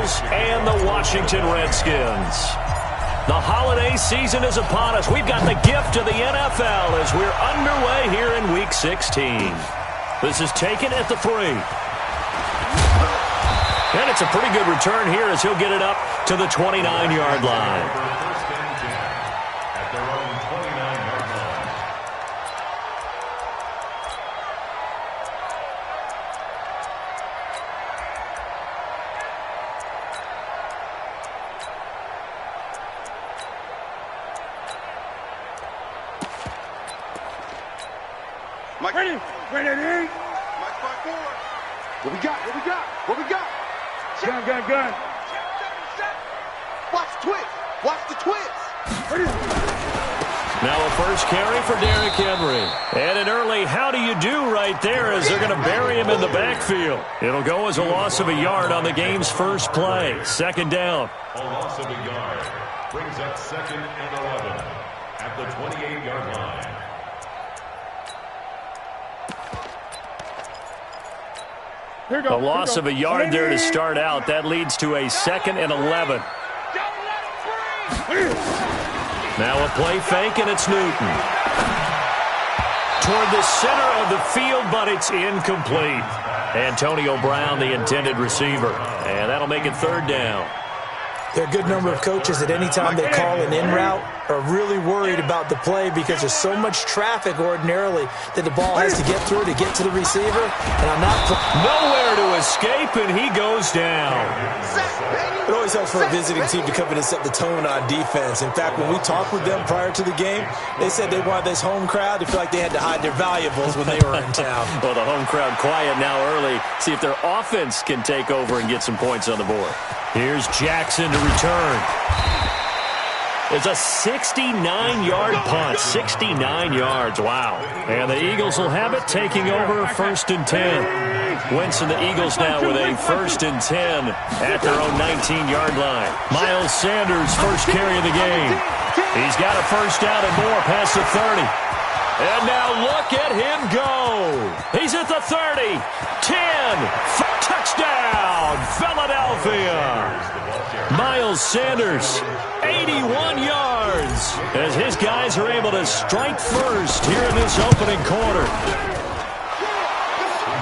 Eagles and the Washington Redskins. The holiday season is upon us. We've got the gift of the NFL as we're underway here in Week 16. This is taken at the 3. And it's a pretty good return here as he'll get it up to the 29-yard line. Ready. What we got? Gun. Watch the twist. Now a first carry for Derrick Henry. And an early how do you do right there as they're going to bury him in the backfield. It'll go as a loss of a yard on the game's first play. Second down. A loss of a yard brings up 2nd and 11 at the 28-yard line. A loss of a yard there to start out. That leads to a 2nd and 11. Now a play fake, and it's Newton. Toward the center of the field, but it's incomplete. Antonio Brown, the intended receiver. And that'll make it 3rd down. There are a good number of coaches that any time they call an in route are really worried about the play because there's so much traffic ordinarily that the ball has to get through to get to the receiver. And I'm not nowhere to escape, and he goes down. It always helps for a visiting team to come in and set the tone on defense. In fact, when we talked with them prior to the game, they said they wanted this home crowd to feel like they had to hide their valuables when they were in town. Well, the home crowd quiet now early. See if their offense can take over and get some points on the board. Here's Jackson to return. It's a 69-yard punt. 69 yards. Wow. And the Eagles will have it, taking over 1st and 10. Wentz and the Eagles now with a 1st and 10 at their own 19-yard line. Miles Sanders, first carry of the game. He's got a first down and more past the 30. And now look at him go. He's at the 30, 10, touchdown, Philadelphia. Miles Sanders, 81 yards, as his guys are able to strike first here in this opening quarter.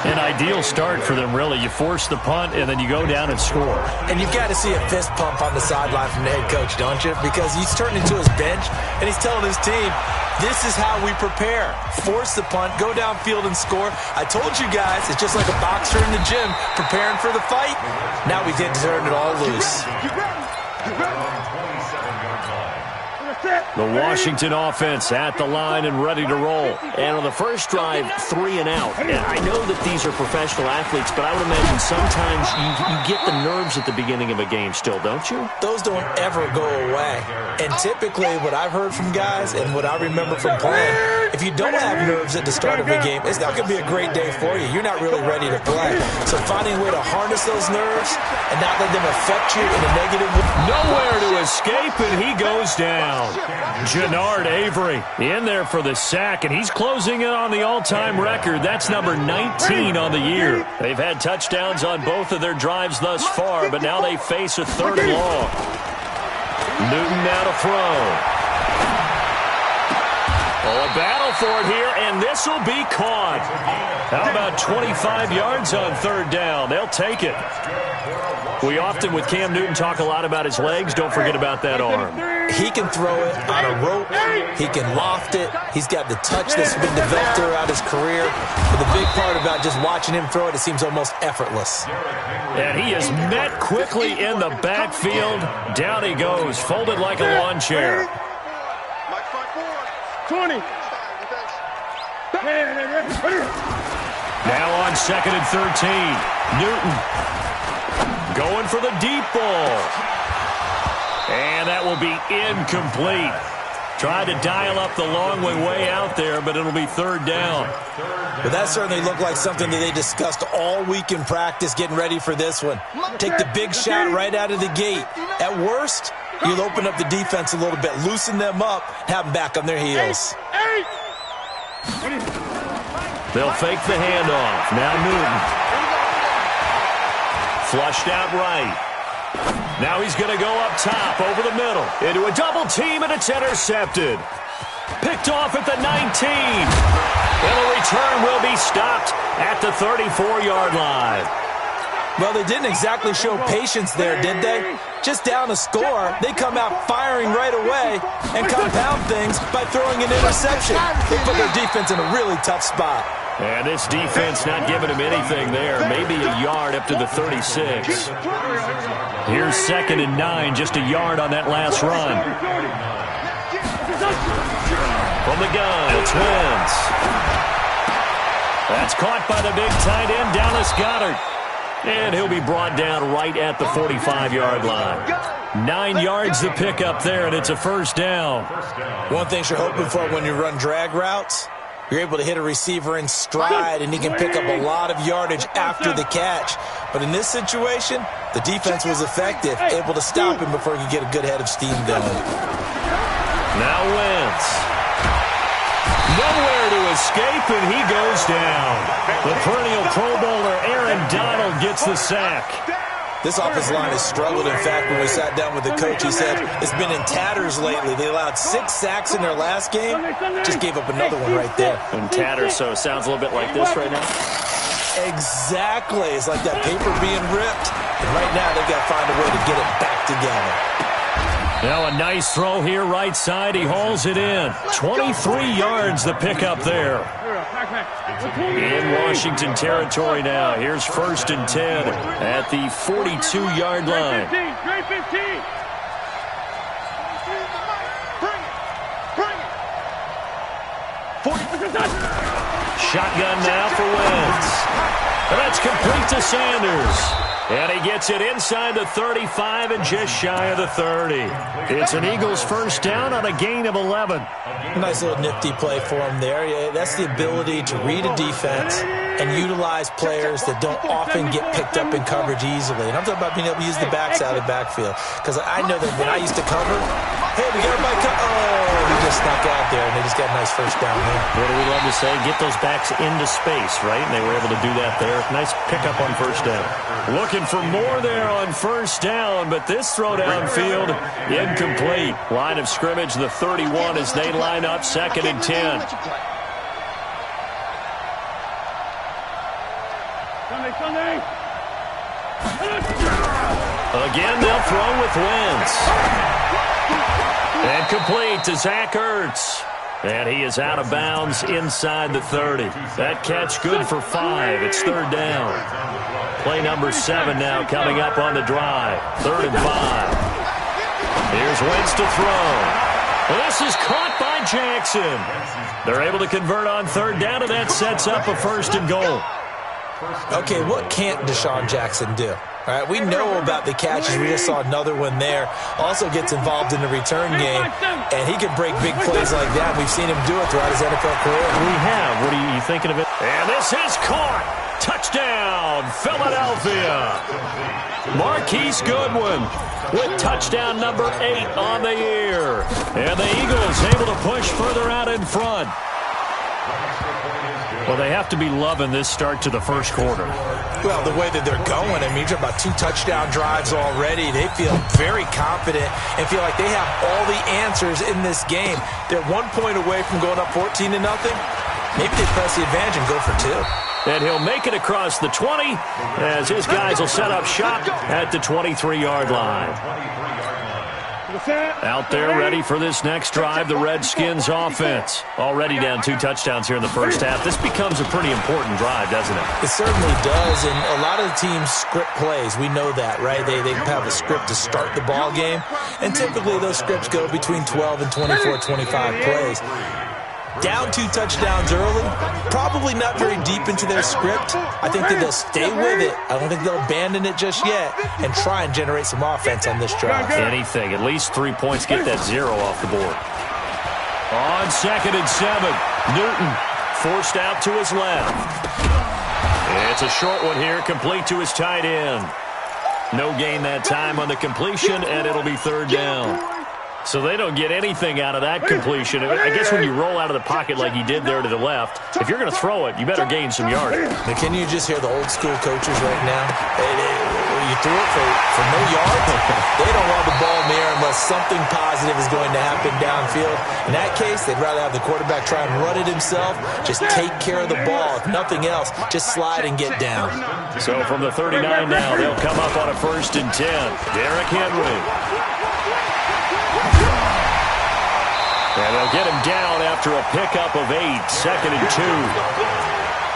An ideal start for them, really. You force the punt, and then you go down and score. And you've got to see a fist pump on the sideline from the head coach, don't you? Because he's turning to his bench, and he's telling his team, this is how we prepare. Force the punt, go downfield and score. I told you guys, it's just like a boxer in the gym preparing for the fight. Now we get to turn it all loose. The Washington offense at the line and ready to roll. And on the first drive, 3 and out. And I know that these are professional athletes, but I would imagine sometimes you get the nerves at the beginning of a game still, don't you? Those don't ever go away. And typically what I've heard from guys and what I remember from playing, if you don't have nerves at the start of a game, it's not going to be a great day for you. You're not really ready to play. So finding a way to harness those nerves and not let them affect you in a negative way. Nowhere to escape, and he goes down. Jannard Avery in there for the sack, and he's closing in on the all-time record. That's number 19 on the year. They've had touchdowns on both of their drives thus far, but now they face a 3rd and long. Newton now to throw. Oh, a battle for it here, and this will be caught. How about 25 yards on 3rd down? They'll take it. We often, with Cam Newton, talk a lot about his legs. Don't forget about that arm. He can throw it on a rope. He can loft it. He's got the touch that's been developed throughout his career. But the big part about just watching him throw it, it seems almost effortless. And he is met quickly in the backfield. Down he goes, folded like a lawn chair. 20. Now on 2nd and 13. Newton going for the deep ball. And that will be incomplete. Tried to dial up the long way out there, but it'll be 3rd down. But that certainly looked like something that they discussed all week in practice getting ready for this one. Take the big shot right out of the gate. At worst, you'll open up the defense a little bit, loosen them up, have them back on their heels. They'll fake the handoff. Now Newton. Flushed out right. Now he's going to go up top over the middle into a double team, and it's intercepted. Picked off at the 19. And the return will be stopped at the 34-yard line. Well, they didn't exactly show patience there, did they? Just down a score, they come out firing right away and compound things by throwing an interception. They put their defense in a really tough spot. And this defense not giving him anything there. Maybe a yard up to the 36. Here's 2nd and 9, just a yard on that last run. From the gun, it's Wentz. That's caught by the big tight end, Dallas Goedert. And he'll be brought down right at the 45-yard line. 9 yards to pick up there, and it's a first down. One thing you're hoping for when you run drag routes, you're able to hit a receiver in stride, and he can pick up a lot of yardage after the catch. But in this situation, the defense was effective, able to stop him before he could get a good head of steam going. Now Wentz. Nowhere to escape, and he goes down. The perennial Pro Bowler Aaron Donald gets the sack. This offensive line has struggled. In fact, when we sat down with the coach, he said it's been in tatters lately. They allowed 6 sacks in their last game. Just gave up another one right there. In tatters, so it sounds a little bit like this right now. Exactly. It's like that paper being ripped. And right now, they've got to find a way to get it back together. Now a nice throw here right side. He hauls it in. 23 yards the pickup there. In Washington territory now. Here's 1st and 10 at the 42-yard line. Shotgun now for Wentz. And that's complete to Sanders. And he gets it inside the 35 and just shy of the 30. It's an Eagles first down on a gain of 11. Nice little nifty play for him there. Yeah, that's the ability to read a defense and utilize players that don't often get picked up in coverage easily. And I'm talking about being able to use the backs out of the backfield. Because I know that when I used to cover, hey, we got everybody oh, he just snuck out there, and they just got a nice first down there. What do we love to say? Get those backs into space, right? And they were able to do that there. Nice pickup on first down. Looking for more there on first down, but this throw downfield, incomplete. Line of scrimmage, the 31 as they line up 2nd and 10. Again, they'll throw with Wentz. And complete to Zach Ertz. And he is out of bounds inside the 30. That catch good for 5. It's 3rd down. Play number 7 now coming up on the drive. 3rd and 5. Here's Wentz to throw. This is caught by Jackson. They're able to convert on 3rd down, and that sets up a 1st and goal. Okay, what can't Deshaun Jackson do? All right, we know about the catches. We just saw another one there. Also gets involved in the return game, and he can break big plays like that. We've seen him do it throughout his NFL career. We have. What are you thinking of it? And this is caught. Touchdown, Philadelphia. Marquise Goodwin with touchdown number 8 on the year. And the Eagles able to push further out in front. Well, they have to be loving this start to the first quarter. Well, the way that they're going, I mean, you're about 2 touchdown drives already. They feel very confident and feel like they have all the answers in this game. They're 1 point away from going up 14-0. Maybe they press the advantage and go for 2. And he'll make it across the 20 as his guys will set up shop at the 23-yard line. Out there ready for this next drive, the Redskins offense. Already down 2 touchdowns here in the first half. This becomes a pretty important drive, doesn't it? It certainly does, and a lot of the teams script plays. We know that, right? They have a script to start the ball game, and typically those scripts go between 12 and 24, 25 plays. Down 2 touchdowns early, probably not very deep into their script. I think that they'll stay with it. I don't think they'll abandon it just yet and try and generate some offense on this drive. Anything. At least 3 points, get that 0 off the board. On 2nd and 7, Newton forced out to his left. It's a short one here, complete to his tight end. No gain that time on the completion, and it'll be 3rd down. So they don't get anything out of that completion. I guess when you roll out of the pocket like he did there to the left, if you're going to throw it, you better gain some yardage. Can you just hear the old school coaches right now? you threw it for no yards? They don't want the ball in the air unless something positive is going to happen downfield. In that case, they'd rather have the quarterback try and run it himself. Just take care of the ball. If nothing else, just slide and get down. So from the 39 now, they'll come up on a 1st and 10. Derrick Henry. And they'll get him down after a pickup of 8, 2nd and 2.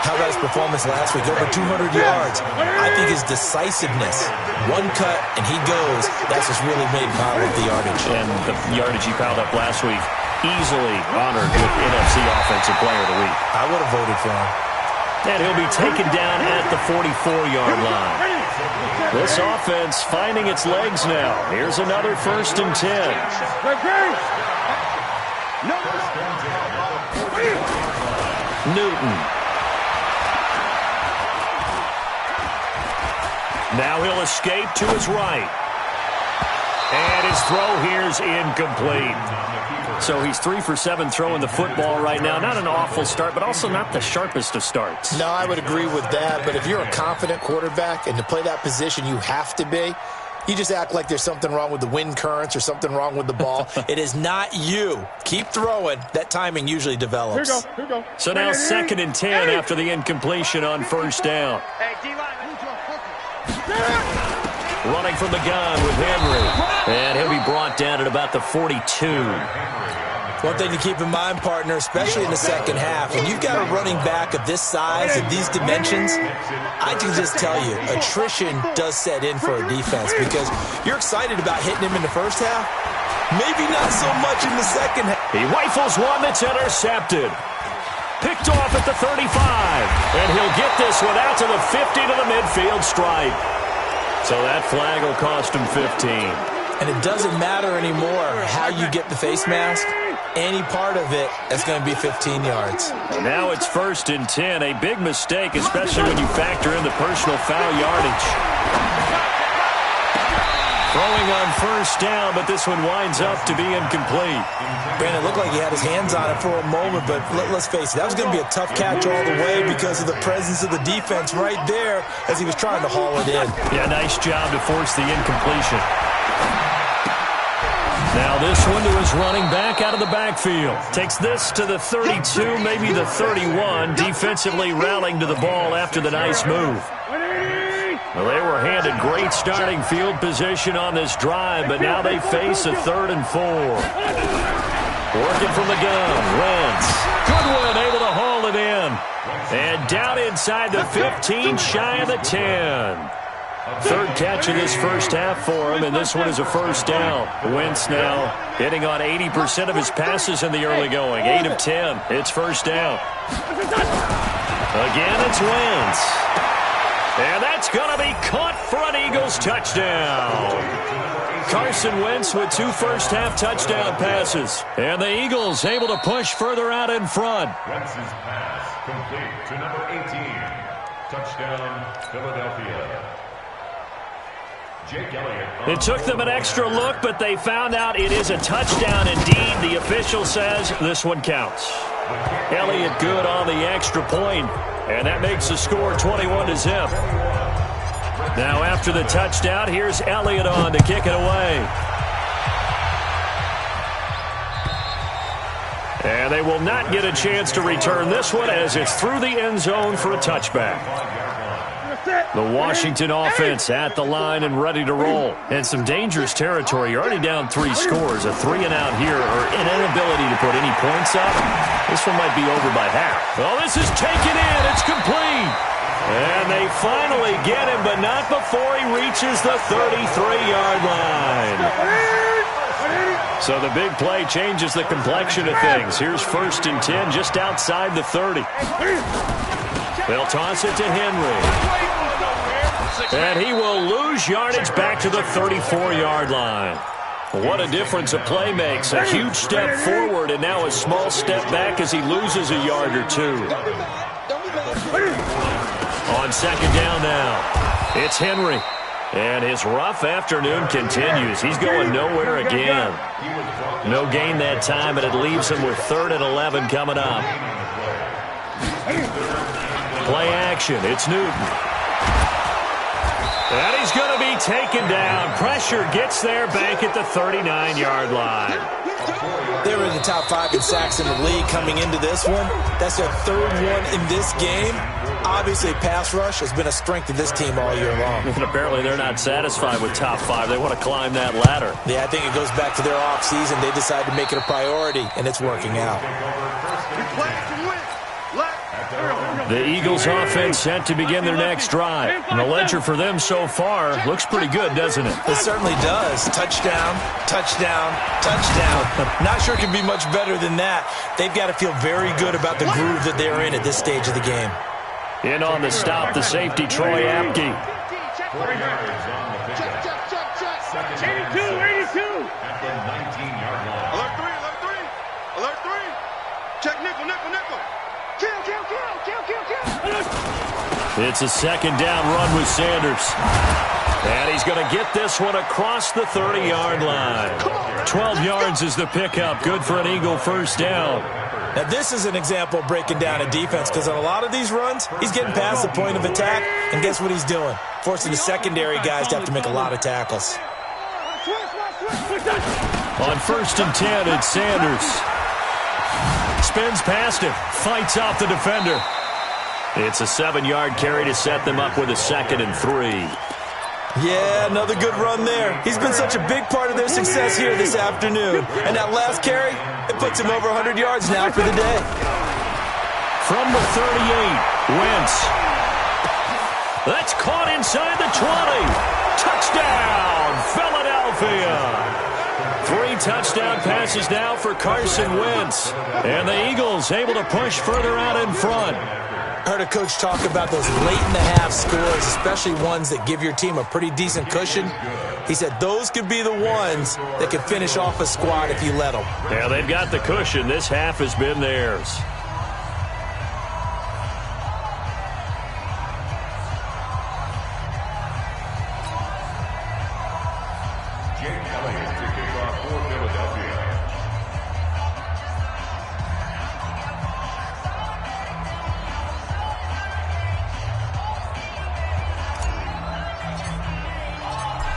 How about his performance last week? Over 200 yards. I think his decisiveness, one cut and he goes, that's what's really made pile up the yardage. And the yardage he piled up last week, easily honored with NFC Offensive Player of the Week. I would have voted for him. And he'll be taken down at the 44-yard line. This offense finding its legs now. Here's another 1st and 10. Newton. Now he'll escape to his right. And his throw here's incomplete. So he's 3 for 7 throwing the football right now. Not an awful start, but also not the sharpest of starts. No, I would agree with that. But if you're a confident quarterback and to play that position you have to be, you just act like there's something wrong with the wind currents or something wrong with the ball. It is not you. Keep throwing. That timing usually develops. Here we go. So now 2nd and 10 after the incompletion on 1st down. Running from the gun with Henry. And he'll be brought down at about the 42. One thing to keep in mind, partner, especially in the second half, when you've got a running back of this size and these dimensions, I can just tell you, attrition does set in for a defense because you're excited about hitting him in the first half. Maybe not so much in the second half. He rifles one that's intercepted. Picked off at the 35. And he'll get this one out to the 50 to the midfield stripe. So that flag will cost him 15. And it doesn't matter anymore how you get the face mask. Any part of it, that's going to be 15 yards. And now it's 1st and 10. A big mistake, especially when you factor in the personal foul yardage. Throwing on 1st down, but this one winds up to be incomplete. Brandon, it looked like he had his hands on it for a moment, but let's face it, that was going to be a tough catch all the way because of the presence of the defense right there as he was trying to haul it in. Yeah, nice job to force the incompletion. Now this one to his running back out of the backfield. Takes this to the 32, maybe the 31, defensively rallying to the ball after the nice move. Well, they were handed great starting field position on this drive, but now they face a 3rd and 4. Working from the gun, Wentz. Goodwin able to haul it in. And down inside the 15, shy of the 10. 3rd catch of this first half for him, and this one is a 1st down. Wentz now hitting on 80% of his passes in the early going. 8 of 10. It's 1st down. Again, it's Wentz. And that's going to be caught for an Eagles touchdown. Carson Wentz with 2 first-half touchdown passes. And the Eagles able to push further out in front. Wentz's pass complete to number 18. Touchdown, Philadelphia. Jake Elliott. It took them an extra look, but they found out it is a touchdown indeed. The official says this one counts. Elliott good on the extra point, and that makes the score 21-0. Now after the touchdown, here's Elliott on to kick it away. And they will not get a chance to return this one as it's through the end zone for a touchback. The Washington offense at the line and ready to roll. And some dangerous territory. You're already down 3 scores. A 3-and-out here or an inability to put any points up. This one might be over by half. Oh, this is taken in. It's complete. And they finally get him, but not before he reaches the 33-yard line. So the big play changes the complexion of things. Here's 1st and 10 just outside the 30. They'll toss it to Henry. And he will lose yardage back to the 34-yard line. What a difference a play makes. A huge step forward and now a small step back as he loses a yard or 2. On 2nd down now, it's Henry. And his rough afternoon continues. He's going nowhere again. No gain that time, but it leaves him with 3rd and 11 coming up. Play action. It's Newton. And he's going to be taken down. Pressure gets there, bank at the 39-yard line. They were in the top 5 in sacks in the league coming into this one. That's their 3rd one in this game. Obviously, pass rush has been a strength of this team all year long. And apparently they're not satisfied with top 5. They want to climb that ladder. Yeah, I think it goes back to their offseason. They decided to make it a priority, and it's working out. The Eagles offense set to begin their next drive. And the ledger for them so far looks pretty good, doesn't it? It certainly does. Touchdown, touchdown, touchdown. Not sure it can be much better than that. They've got to feel very good about the groove that they're in at this stage of the game. In on the stop, the safety, Troy Apke. 4 yards on the pickup. 82. At the 19-yard line. Alert 3. Check nickel. Kill. It's a second down run with Sanders. And he's going to get this one across the 30-yard line. 12 yards is the pickup. Good for an Eagle first down. Now, this is an example of breaking down a defense because on a lot of these runs, he's getting past the point of attack, and guess what he's doing? Forcing the secondary guys to have to make a lot of tackles. On 1st and 10, it's Sanders. Spins past him, fights off the defender. It's a 7-yard carry to set them up with a 2nd and 3. Yeah, another good run there. He's been such a big part of their success here this afternoon. And that last carry, it puts him over 100 yards now for the day. From the 38, Wentz. That's caught inside the 20. Touchdown, Philadelphia. 3 touchdown passes now for Carson Wentz. And the Eagles able to push further out in front. I heard a coach talk about those late-in-the-half scores, especially ones that give your team a pretty decent cushion. He said those could be the ones that could finish off a squad if you let them. Yeah, they've got the cushion. This half has been theirs.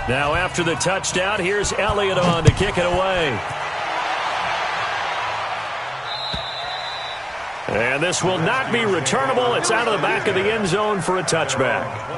Now after the touchdown, here's Elliott on to kick it away. And this will not be returnable. It's out of the back of the end zone for a touchback.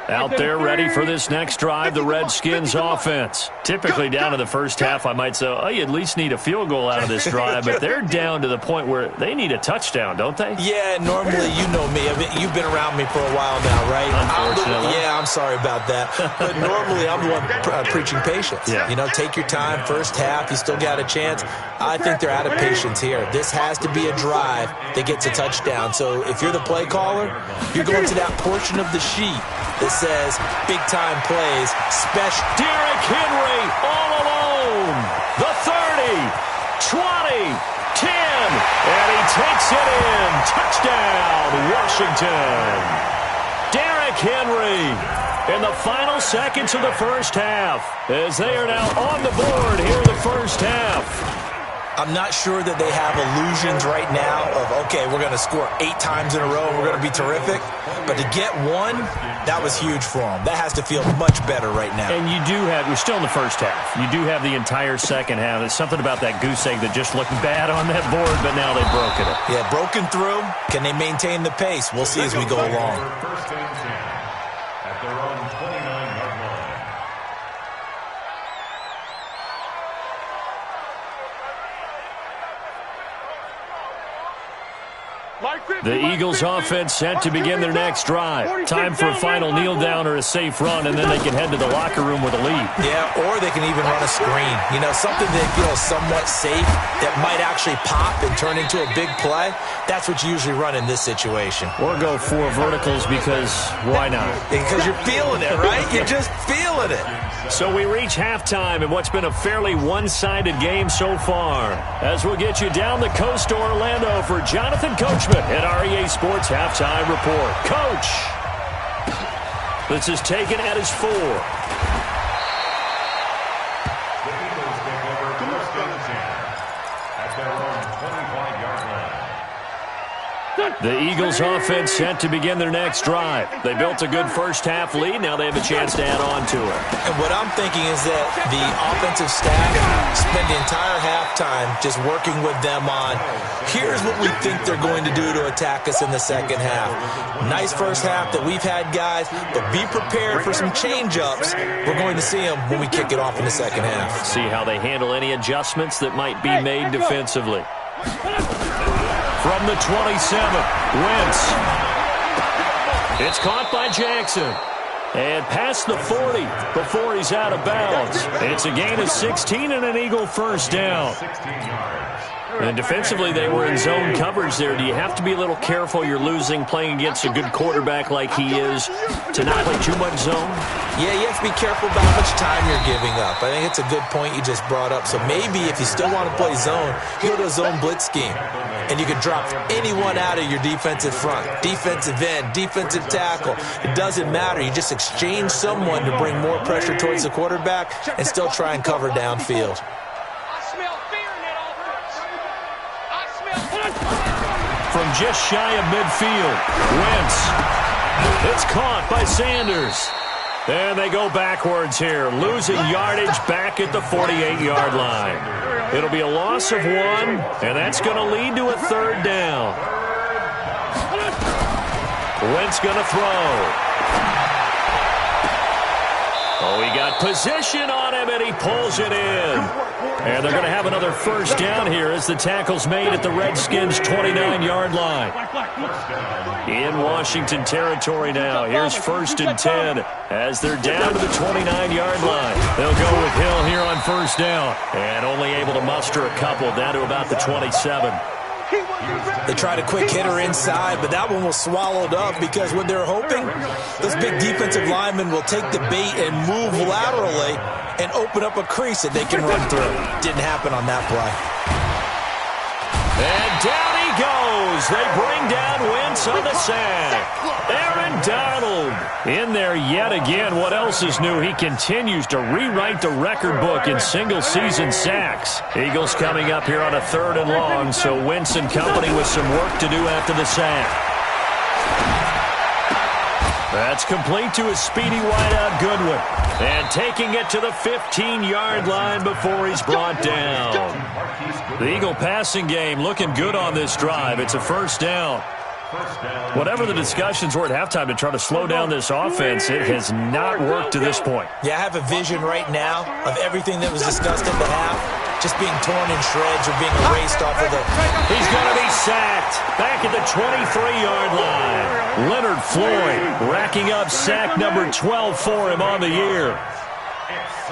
Out there ready for this next drive, the Redskins offense. Typically down in the first half, I might say, oh, you at least need a field goal out of this drive, but they're down to the point where they need a touchdown, don't they? Yeah, normally, you know me. I mean, you've been around me for a while now, right? Unfortunately. I'm sorry about that. But normally, I'm the one preaching patience. Yeah. You know, take your time. First half, you still got a chance. I think they're out of patience here. This has to be a drive that gets a touchdown. So if you're the play caller, you're going to that portion of the sheet that says big-time plays, special. Derrick Henry all alone. The 30, 20, 10, and he takes it in. Touchdown, Washington. Derrick Henry in the final seconds of the first half as they are now on the board here in the first half. I'm not sure that they have illusions right now of, okay, we're going to score 8 times in a row and we're going to be terrific. But to get one, that was huge for them. That has to feel much better right now. And you do have, we're still in the first half. You do have the entire second half. There's something about that goose egg that just looked bad on that board, but now they've broken it. Yeah, broken through. Can they maintain the pace? We'll see as we go along. First and 10 at their own 29-yard line. The Eagles offense set to begin their next drive. Time for a final kneel down or a safe run, and then they can head to the locker room with a lead. Yeah, or they can even run a screen. You know, something that feels somewhat safe that might actually pop and turn into a big play. That's what you usually run in this situation. Or go 4 verticals because why not? Because you're feeling it, right? You're just feeling it. So we reach halftime in what's been a fairly one-sided game so far. As we'll get you down the coast to Orlando for Jonathan Coachman at REA Sports Halftime Report. Coach! This is taken at his 4. The Eagles take over first and 10 at their own 25-yard line. The Eagles offense set to begin their next drive. They built a good first-half lead. Now they have a chance to add on to it. And what I'm thinking is that the offensive staff spent the entire halftime just working with them on, here's what we think they're going to do to attack us in the second half. Nice first half that we've had, guys, but be prepared for some change-ups. We're going to see them when we kick it off in the second half. See how they handle any adjustments that might be made defensively. From the 27, Wentz. It's caught by Jackson. And past the 40 before he's out of bounds. It's a gain of 16 and an Eagle first down. 16 yards. And defensively, they were in zone coverage there. Do you have to be a little careful you're losing playing against a good quarterback like he is to not play too much zone? Yeah, you have to be careful about how much time you're giving up. I think it's a good point you just brought up. So maybe if you still want to play zone, you go to a zone blitz scheme. And you can drop anyone out of your defensive front, defensive end, defensive tackle. It doesn't matter. You just exchange someone to bring more pressure towards the quarterback and still try and cover downfield. From just shy of midfield, Wentz. It's caught by Sanders. And they go backwards here, losing yardage back at the 48-yard line. It'll be a loss of 1, and that's going to lead to a third down. Wentz going to throw. Oh, he got position on him, and he pulls it in. And they're going to have another first down here as the tackle's made at the Redskins' 29-yard line. In Washington territory now. Here's first and 10 as they're down to the 29-yard line. They'll go with Hill here on first down. And only able to muster a couple down to about the 27. They tried a quick hitter inside, but that one was swallowed up because what they're hoping, those big defensive linemen will take the bait and move laterally and open up a crease that they can run through. Didn't happen on that play. And down he goes. They bring down Wentz on the sack. Aaron Donald in there yet again. What else is new? He continues to rewrite the record book in single-season sacks. Eagles coming up here on a 3rd and long, so Wentz and company with some work to do after the sack. That's complete to a speedy wideout Goodwin. And taking it to the 15-yard line before he's brought down. The Eagle passing game looking good on this drive. It's a first down. Whatever the discussions were at halftime to try to slow down this offense, it has not worked to this point. Yeah, I have a vision right now of everything that was discussed at the half just being torn in shreds or being erased off of the... He's going to be sacked back at the 23-yard line. Leonard Floyd racking up sack number 12 for him on the year.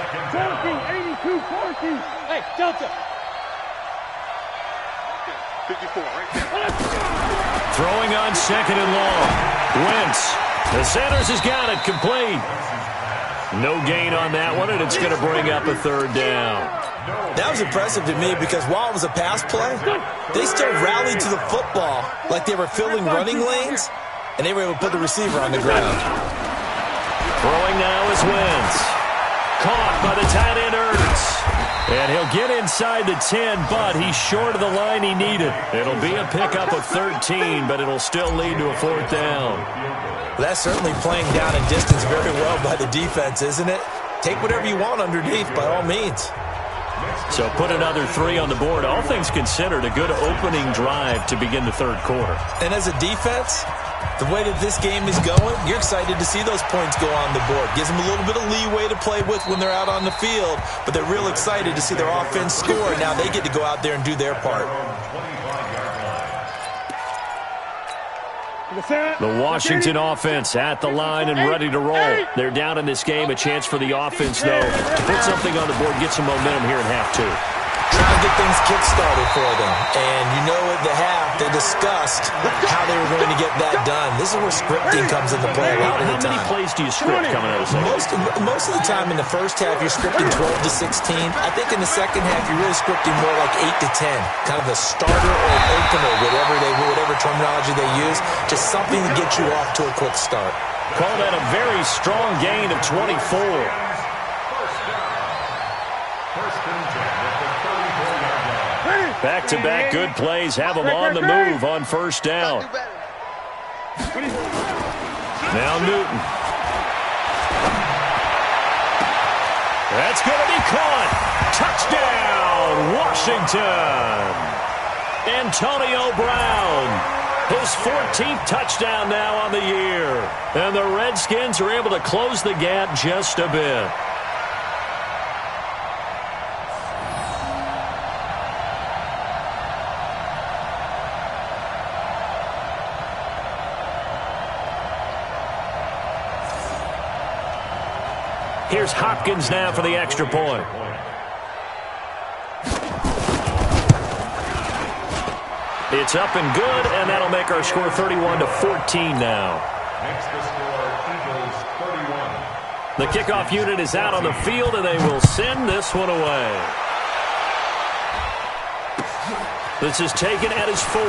82-14. Hey, Delta. 54 right there. Throwing on 2nd and long. Wentz. The Sanders has got it complete. No gain on that one, and it's going to bring up a third down. That was impressive to me because while it was a pass play, they still rallied to the football like they were filling running lanes, and they were able to put the receiver on the ground. Throwing now is Wentz. Caught by the tight end Ertz. And he'll get inside the 10, but he's short of the line he needed. It'll be a pickup of 13, but it'll still lead to a 4th down. Well, that's certainly playing down in distance very well by the defense, isn't it? Take whatever you want underneath, by all means. So put another 3 on the board. All things considered, a good opening drive to begin the 3rd quarter. And as a defense, the way that this game is going, you're excited to see those points go on the board. Gives them a little bit of leeway to play with when they're out on the field, but they're real excited to see their offense score. Now they get to go out there and do their part. The Washington offense at the line and ready to roll. They're down in this game. A chance for the offense, though, to put something on the board, get some momentum here in half 2. Trying to get things kick-started for them. And you know at the half, they discussed how they were going to get that done. This is where scripting comes into play a lot of the time. How many plays do you script coming out of the second? Most of the time in the first half, you're scripting 12 to 16. I think in the second half, you're really scripting more like 8 to 10. Kind of a starter or an opener, whatever terminology they use. Just something to get you off to a quick start. Call that a very strong gain of 24. First down. First and 10 at the 34-yard line. Back-to-back good plays have them on the move on first down. Now Newton. That's going to be caught. Touchdown, Washington. Antonio Brown. His 14th touchdown now on the year. And the Redskins are able to close the gap just a bit. Here's Hopkins now for the extra point. It's up and good, and that'll make our score 31-14 now. Makes the score Eagles 31. The kickoff unit is out on the field, and they will send this one away. This is taken at his 4.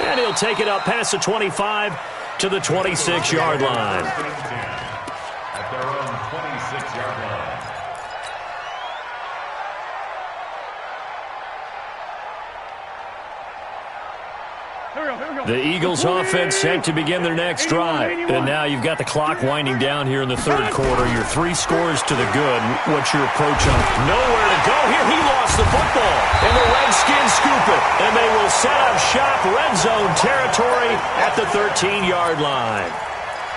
And he'll take it up past the 25 to the 26-yard line. At their own 26-yard line. The Eagles offense set to begin their next drive. And now you've got the clock winding down here in the third quarter. Your 3 scores to the good. What's your approach on it? Nowhere to go here. He lost the football. And the Redskins scoop it. And they will set up shop red zone territory at the 13-yard line.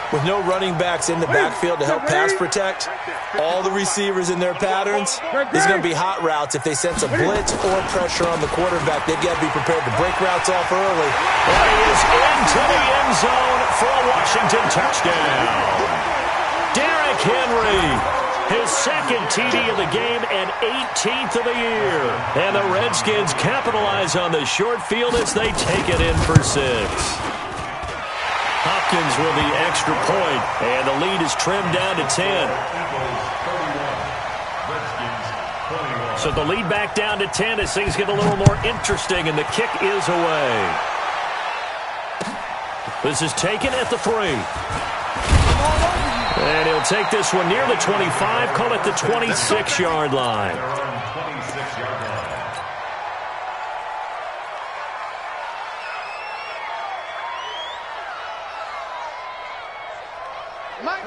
With no running backs in the backfield to help pass protect, all the receivers in their patterns, there's going to be hot routes. If they sense a blitz or pressure on the quarterback, they've got to be prepared to break routes off early. And he is into the end zone for a Washington touchdown. Derrick Henry, his second TD of the game and 18th of the year. And the Redskins capitalize on the short field as they take it in for 6. Hopkins with the extra point, and the lead is trimmed down to 10. So the lead back down to 10 as things get a little more interesting, and the kick is away. This is taken at the 3. And he'll take this one near the 25, call it the 26-yard line.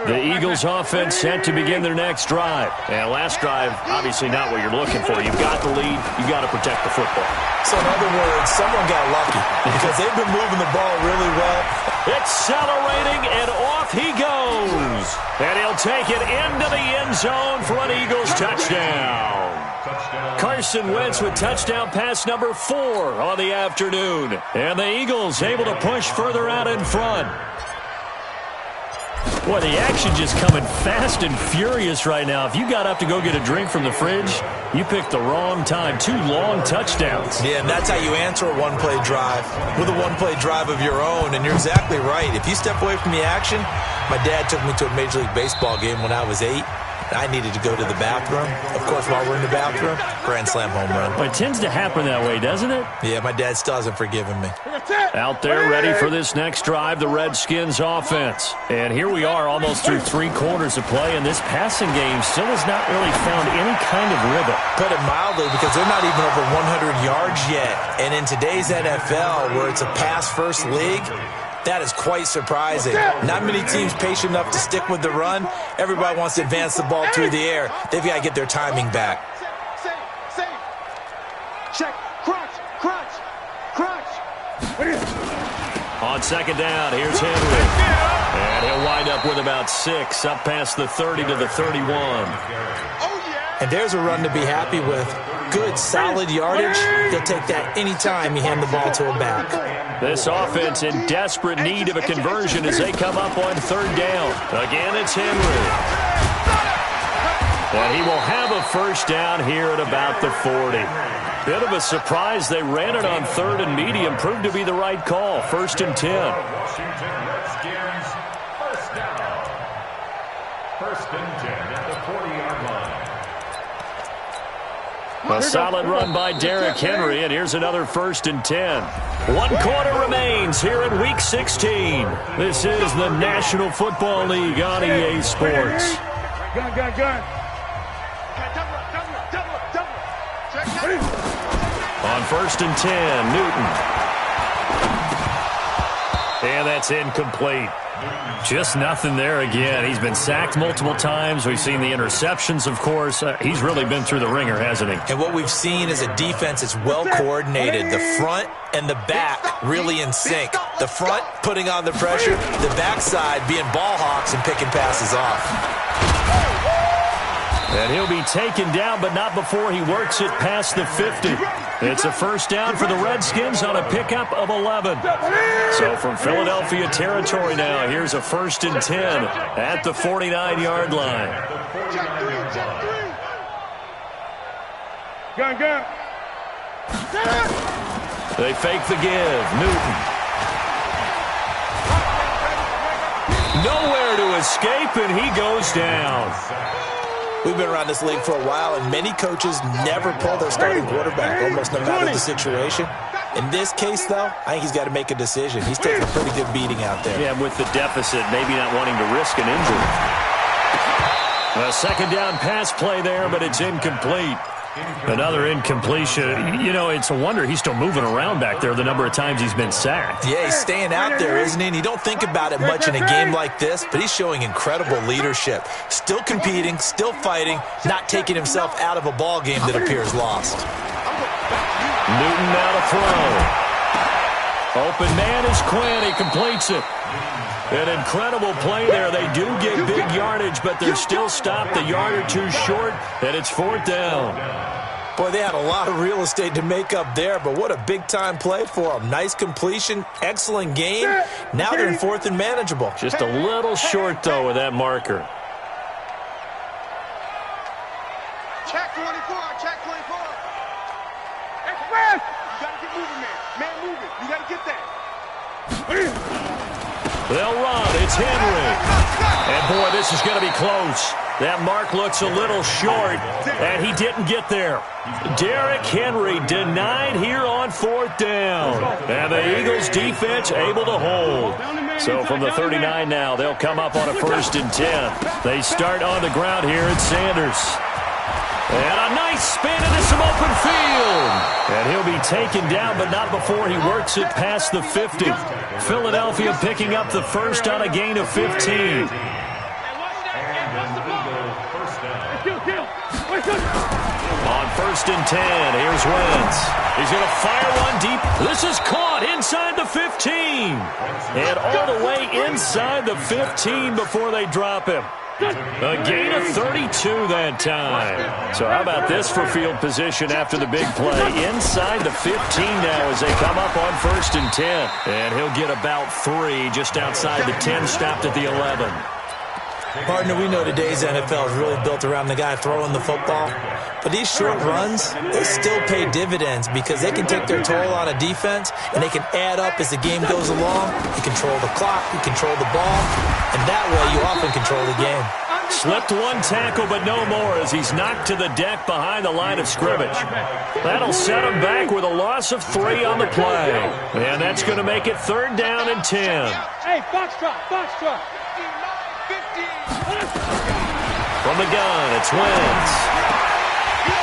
The Eagles offense set to begin their next drive. And last drive, obviously not what you're looking for. You've got the lead. You've got to protect the football. So in other words, someone got lucky because they've been moving the ball really well. Accelerating, and off he goes. And he'll take it into the end zone for an Eagles touchdown. Carson Wentz with touchdown pass number 4 on the afternoon. And the Eagles able to push further out in front. Boy, the action just coming fast and furious right now. If you got up to go get a drink from the fridge, you picked the wrong time. 2 long touchdowns. Yeah, and that's how you answer a one-play drive with a one-play drive of your own. And you're exactly right. If you step away from the action, my dad took me to a Major League Baseball game when I was 8. I needed to go to the bathroom. Of course, while we're in the bathroom, grand slam home run. Well, it tends to happen that way, doesn't it? Yeah, my dad still hasn't forgiven me. Out there ready for this next drive, the Redskins offense. And here we are almost through 3 quarters of play, and this passing game still has not really found any kind of rhythm. Put it mildly, because they're not even over 100 yards yet. And in today's NFL, where it's a pass-first league, that is quite surprising. Not many teams patient enough to stick with the run. Everybody wants to advance the ball through the air. They've got to get their timing back. Check. Crunch. On second down, here's Henry. And he'll wind up with about 6, up past the 30 to the 31. And there's a run to be happy with. Good, solid yardage. He'll take that any time you hand the ball to a back. This offense in desperate need of a conversion as they come up on third down. Again, it's Henry. And he will have a first down here at about the 40. Bit of a surprise. They ran it on 3rd and medium. Proved to be the right call. 1st and 10. Washington Redskins, first down. 1st and 10 at the 40-yard line. A solid run by Derrick Henry, and here's another 1st and 10. 1 quarter remains here in Week 16. This is the National Football League on EA Sports. Gun. On 1st and 10, Newton. And that's incomplete. Just nothing there again. He's been sacked multiple times. We've seen the interceptions, of course. He's really been through the ringer, hasn't he? And what we've seen is a defense that's well coordinated. The front and the back really in sync. The front putting on the pressure, the backside being ball hawks and picking passes off. And he'll be taken down, but not before he works it past the 50. It's a 1st down for the Redskins on a pickup of 11. So from Philadelphia territory now, here's a 1st and 10 at the 49-yard line. Gun. They fake the give. Newton. Nowhere to escape, and he goes down. We've been around this league for a while, and many coaches never pull their starting quarterback, almost no matter the situation. In this case, though, I think he's got to make a decision. He's taking a pretty good beating out there. Yeah, with the deficit, maybe not wanting to risk an injury. A 2nd down pass play there, but it's incomplete. Another incompletion. You know, it's a wonder he's still moving around back there the number of times he's been sacked. Yeah, he's staying out there, isn't he? And you don't think about it much in a game like this, but he's showing incredible leadership. Still competing, still fighting, not taking himself out of a ball game that appears lost. Newton now to throw. Open man is Quinn. He completes it. An incredible play there. They do get big yardage, but they're still stopped a yard or two short, and it's 4th down. Boy, they had a lot of real estate to make up there, but what a big-time play for them. Nice completion, excellent game. Now they're in 4th and manageable. Just a little short, though, with that marker. Check 24. Express! You got to get moving, man. Man moving. You got to get that. They'll run. It's Henry. And, boy, this is going to be close. That mark looks a little short, and he didn't get there. Derrick Henry denied here on 4th down. And the Eagles' defense able to hold. So from the 39 now, they'll come up on a 1st and 10. They start on the ground here at Sanders. And a nice spin into some open field. And he'll be taken down, but not before he works it past the 50. Philadelphia picking up the 1st on a gain of 15. On 1st and 10, here's Wentz. He's going to fire one deep. This is caught inside the 15. And all the way inside the 15 before they drop him. A gain of 32 that time. So how about this for field position after the big play? Inside the 15 now as they come up on 1st and 10. And he'll get about 3 just outside the 10, stopped at the 11. Partner, we know today's NFL is really built around the guy throwing the football. But these short runs, they still pay dividends because they can take their toll on a defense and they can add up as the game goes along. You control the clock, you control the ball, and that way you often control the game. Slipped one tackle, but no more as he's knocked to the deck behind the line of scrimmage. That'll set him back with a loss of 3 on the play. And that's going to make it 3rd down and 10. Hey, box drop. From the gun, it's Wentz.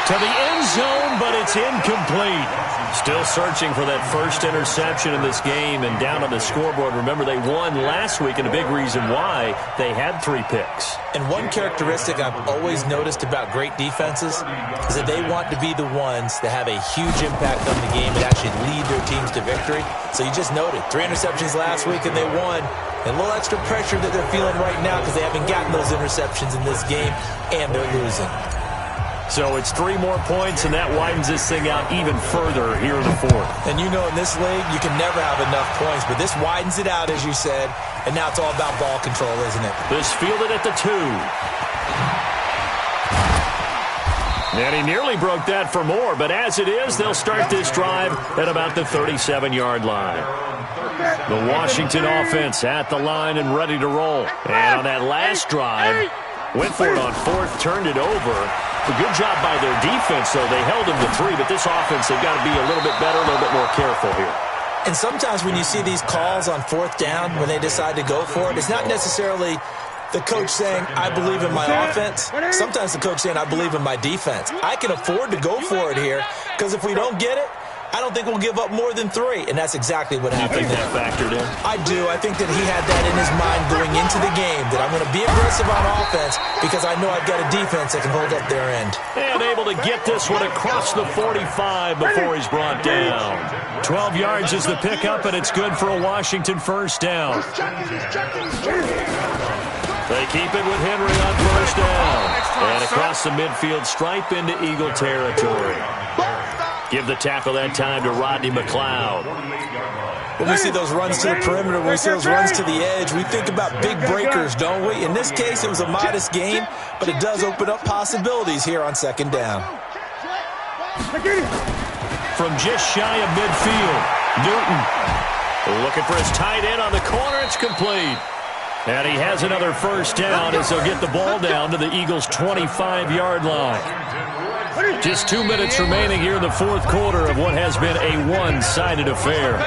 To the end zone, but it's incomplete. Still searching for that first interception in this game and down on the scoreboard. Remember, they won last week, and a big reason why they had 3 picks. And one characteristic I've always noticed about great defenses is that they want to be the ones that have a huge impact on the game and actually lead their teams to victory. So you just noted 3 interceptions last week, and they won. And a little extra pressure that they're feeling right now because they haven't gotten those interceptions in this game, and they're losing. So it's 3 more points, and that widens this thing out even further here in the 4th. And you know in this league, you can never have enough points, but this widens it out, as you said, and now it's all about ball control, isn't it? This fielded at the 2. And he nearly broke that for more, but as it is, they'll start this drive at about the 37-yard line. The Washington offense at the line and ready to roll. And on that last drive, went for it on 4th, turned it over. A good job by their defense, though. They held him to 3, but this offense, they've got to be a little bit better, a little bit more careful here. And sometimes when you see these calls on 4th down, when they decide to go for it, it's not necessarily the coach saying, I believe in my offense. Sometimes the coach saying, I believe in my defense. I can afford to go for it here because if we don't get it, I don't think we'll give up more than 3. And that's exactly what happened. You think that factored in? I do. I think that he had that in his mind going into the game, that I'm going to be aggressive on offense because I know I've got a defense that can hold up their end. And able to get this one across the 45 before he's brought down. 12 yards is the pickup, and it's good for a Washington first down. They keep it with Henry on first down. And across the midfield stripe into Eagle territory. Give the tackle that time to Rodney McLeod. When we see those runs to the perimeter, when we see those runs to the edge, we think about big breakers, don't we? In this case, it was a modest gain, but it does open up possibilities here on 2nd down. From just shy of midfield, Newton looking for his tight end on the corner. It's complete. And he has another first down as they'll get the ball down to the Eagles' 25-yard line. Just 2 minutes remaining here in the 4th quarter of what has been a one-sided affair.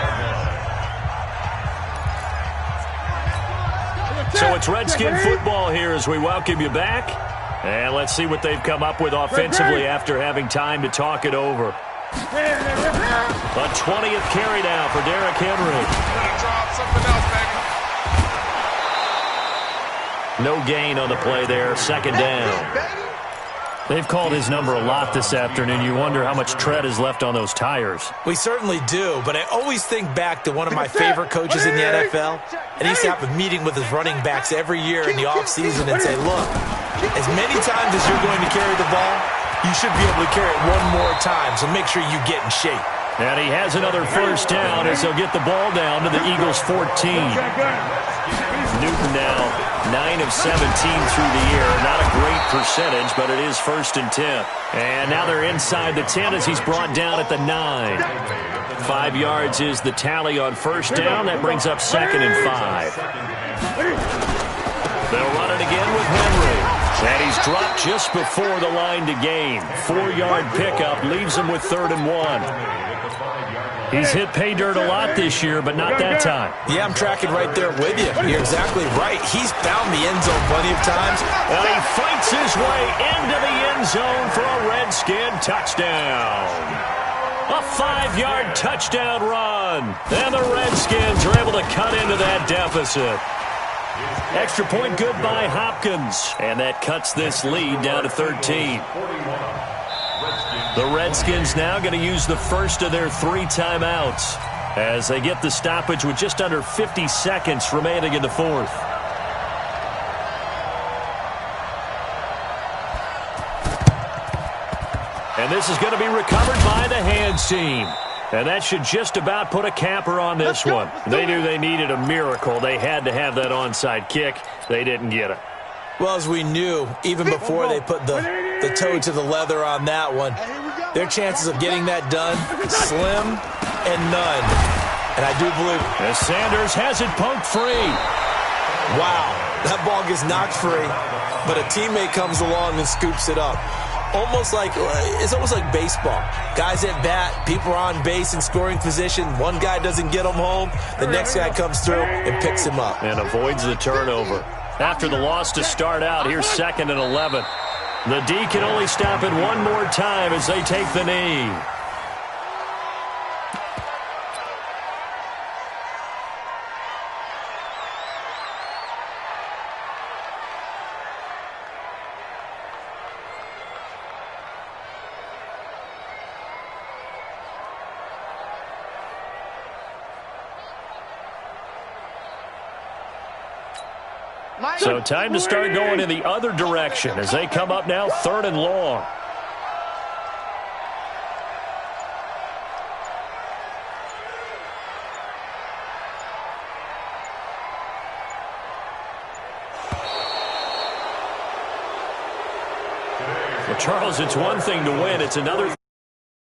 So it's Redskin football here as we welcome you back. And let's see what they've come up with offensively after having time to talk it over. A 20th carry now for Derrick Henry. No gain on the play there, 2nd down. They've called his number a lot this afternoon. You wonder how much tread is left on those tires. We certainly do, but I always think back to one of my favorite coaches in the NFL, and he used to have a meeting with his running backs every year in the offseason and say, look, as many times as you're going to carry the ball, you should be able to carry it one more time, so make sure you get in shape. And he has another first down as they'll get the ball down to the Eagles' 14. Newton now 9 of 17 through the air. Not a great percentage, but it is 1st and 10. And now they're inside the 10 as he's brought down at the 9. 5 yards is the tally on first down. That brings up 2nd and 5. They'll run it again with Henry. And he's dropped just before the line to gain. 4-yard pickup leaves him with 3rd and 1. He's hit pay dirt a lot this year, but not that time. Yeah, I'm tracking right there with you. You're exactly right. He's found the end zone plenty of times. And he fights his way into the end zone for a Redskin touchdown. A 5-yard touchdown run. And the Redskins are able to cut into that deficit. Extra point good by Hopkins. And that cuts this lead down to 13. The Redskins now going to use the first of their 3 timeouts as they get the stoppage with just under 50 seconds remaining in the 4th. And this is going to be recovered by the hands team. And that should just about put a capper on this one. They knew they needed a miracle. They had to have that onside kick. They didn't get it. Well, as we knew, even before they put the toe to the leather on that one, their chances of getting that done, slim and none. And I do believe... As Sanders has it punked free. Wow, that ball gets knocked free, but a teammate comes along and scoops it up. It's almost like baseball. Guys at bat, people are on base in scoring position. One guy doesn't get him home. The next guy comes through and picks him up. And avoids the turnover. After the loss to start out, here's 2nd and 11. The D can only stop it one more time as they take the knee. So time to start going in the other direction as they come up now 3rd and long. Well, Charles, it's one thing to win. It's another